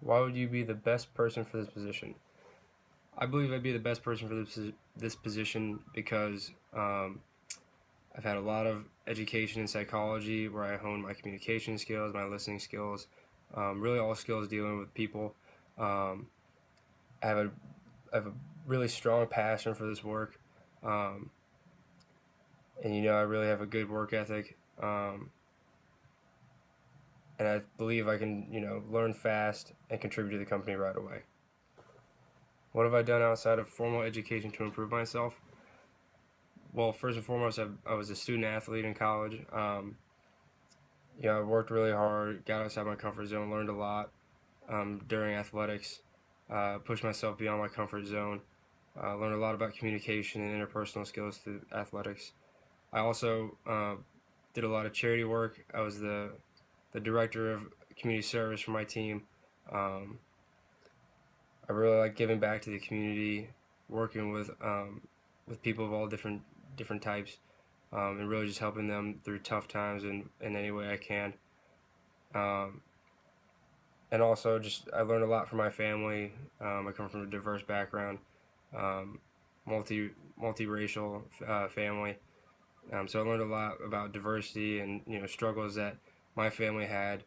Why would you be the best person for this position? I believe I'd be the best person for this position because I've had a lot of education in psychology where I honed my communication skills, my listening skills, really all skills dealing with people. Um, I have a I have a really strong passion for this work, um, and I really have a good work ethic, and I believe I can learn fast and contribute to the company right away. What have I done outside of formal education to improve myself? Well, first and foremost, I was a student athlete in college. I worked really hard, got outside my comfort zone, learned a lot during athletics, pushed myself beyond my comfort zone, learned a lot about communication and interpersonal skills through athletics. I also did a lot of charity work. I was the director of community service for my team. Um, I really like giving back to the community, working with people of all different types, and really just helping them through tough times in any way I can. Um, and also, just I learned a lot from my family. I come from a diverse background, um, multiracial family. So I learned a lot about diversity and struggles that my family had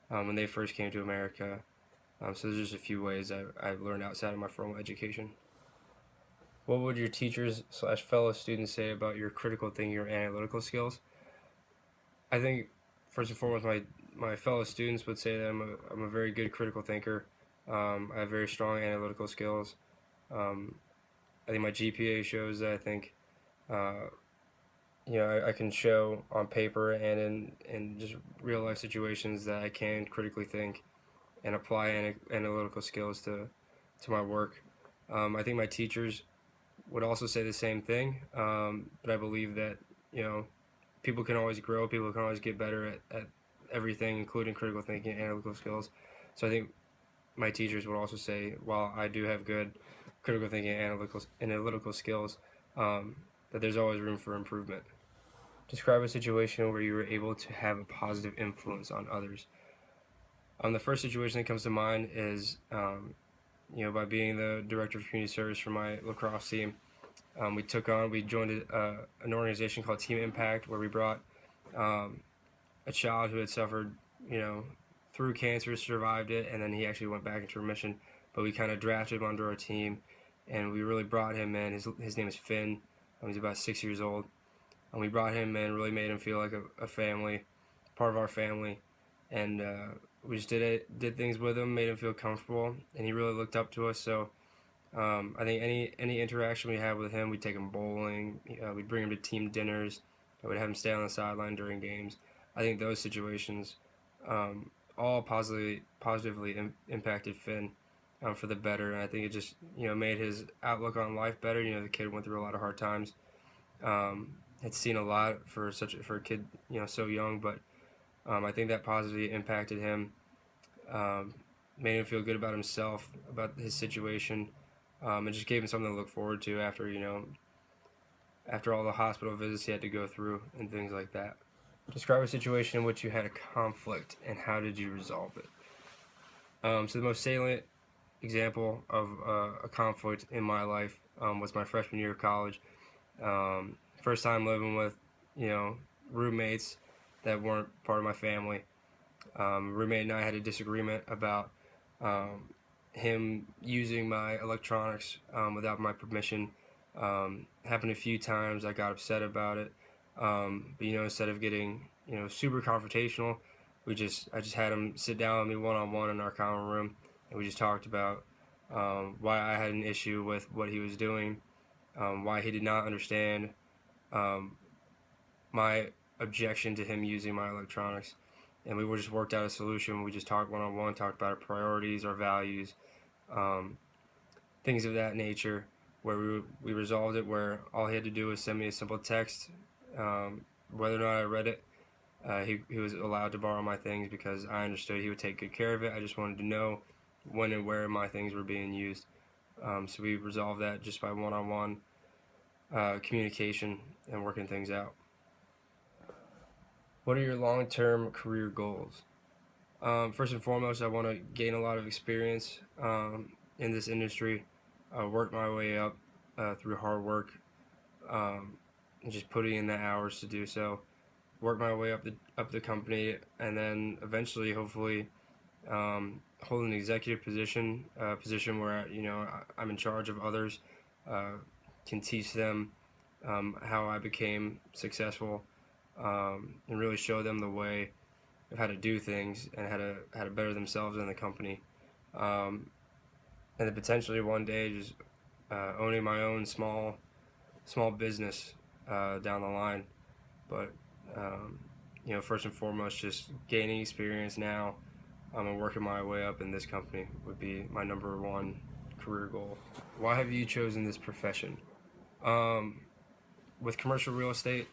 when they first came to America. So there's just a few ways I've learned outside of my formal education. What would your teachers/fellow students say about your critical thinking or analytical skills? I think first and foremost, my fellow students would say that I'm a very good critical thinker. I have very strong analytical skills. Um, I think my GPA shows that I think uh, I can show on paper and in just real life situations that I can critically think and apply analytical skills to my work. I think my teachers would also say the same thing, but I believe that you know people can always grow, people can always get better at everything, including critical thinking and analytical skills. So I think my teachers would also say, while I do have good critical thinking and analytical skills, that there's always room for improvement. Describe a situation where you were able to have a positive influence on others. The first situation that comes to mind is, by being the director of community service for my lacrosse team. We joined an organization called Team Impact, where we brought um, a child who had suffered, you know, through cancer, survived it, and then he actually went back into remission. But we kind of drafted him onto our team, and we really brought him in. His name is Finn. He's about 6 years old, and we brought him in, really made him feel like a family, part of our family, and we just did things with him, made him feel comfortable, and he really looked up to us. So I think any interaction we had with him, we'd take him bowling, we'd bring him to team dinners, we'd have him stay on the sideline during games. I think those situations all positively impacted Finn for the better, and I think it just made his outlook on life better. The kid went through a lot of hard times, had seen a lot for a kid so young, but I think that positively impacted him, um, made him feel good about himself, about his situation, and just gave him something to look forward to after all the hospital visits he had to go through and things like that. Describe a situation in which you had a conflict and how did you resolve it? So the most salient example of a conflict in my life was my freshman year of college. First time living with, roommates that weren't part of my family. Roommate and I had a disagreement about him using my electronics without my permission. Happened a few times. I got upset about it, but instead of getting super confrontational, I just had him sit down with me one on one in our common room, and we just talked about why I had an issue with what he was doing, why he did not understand um, my objection to him using my electronics, and we just worked out a solution. We just talked one on one, talked about our priorities, our values, um, things of that nature. Where we resolved it, where all he had to do was send me a simple text. Whether or not I read it, he was allowed to borrow my things because I understood he would take good care of it. I just wanted to know when and where my things were being used. So we resolved that just by one-on-one communication and working things out. What are your long-term career goals? First and foremost, I want to gain a lot of experience in this industry, work my way up through hard work, and just putting in the hours to do so. Work my way up the company, and then eventually, hopefully, hold an executive position, position where I'm in charge of others, can teach them how I became successful, and really show them the way of how to do things and how to better themselves in the company, and then potentially one day just owning my own small business down the line. But first and foremost, just gaining experience now, and working my way up in this company would be my number one career goal. Why have you chosen this profession? Um, with commercial real estate,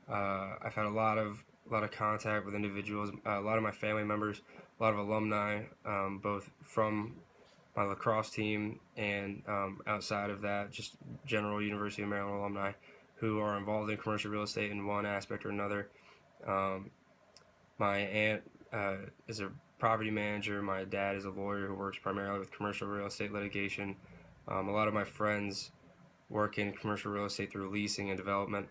I've had a lot of contact with individuals, a lot of my family members, a lot of alumni, both from my lacrosse team and outside of that, just general University of Maryland alumni who are involved in commercial real estate in one aspect or another. Um, my aunt is a property manager. My dad is a lawyer who works primarily with commercial real estate litigation. A lot of my friends work in commercial real estate through leasing and development,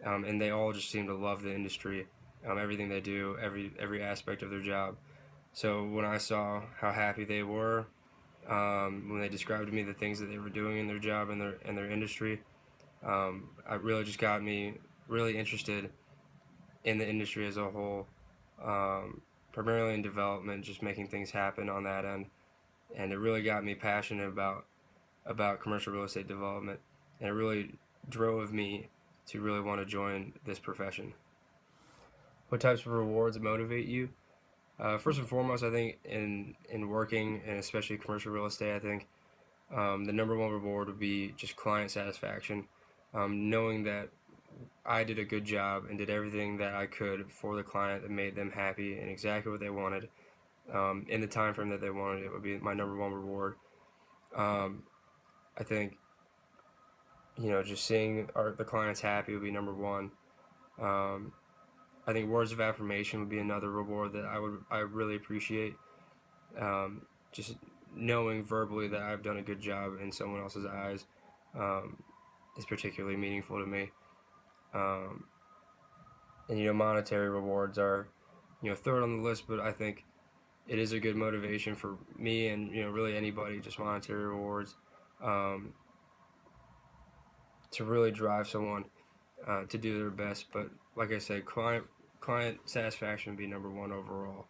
and they all just seem to love the industry, everything they do, every aspect of their job. So when I saw how happy they were, when they described to me the things that they were doing in their job and their industry, it really just got me really interested in the industry as a whole, primarily in development, just making things happen on that end, and it really got me passionate about commercial real estate development, and it really drove me to really want to join this profession. What types of rewards motivate you? First and foremost, I think in working, and especially commercial real estate, I think the number one reward would be just client satisfaction, knowing that I did a good job and did everything that I could for the client that made them happy and exactly what they wanted, in the time frame that they wanted. It would be my number one reward. Um, I think just seeing the clients happy would be number one. Um, I think words of affirmation would be another reward that I really appreciate. Um, just knowing verbally that I've done a good job in someone else's eyes, um, is particularly meaningful to me. Um, and monetary rewards are third on the list, but I think it is a good motivation for me and really anybody, just monetary rewards, um, to really drive someone to do their best. But like I said, client satisfaction would be number one overall.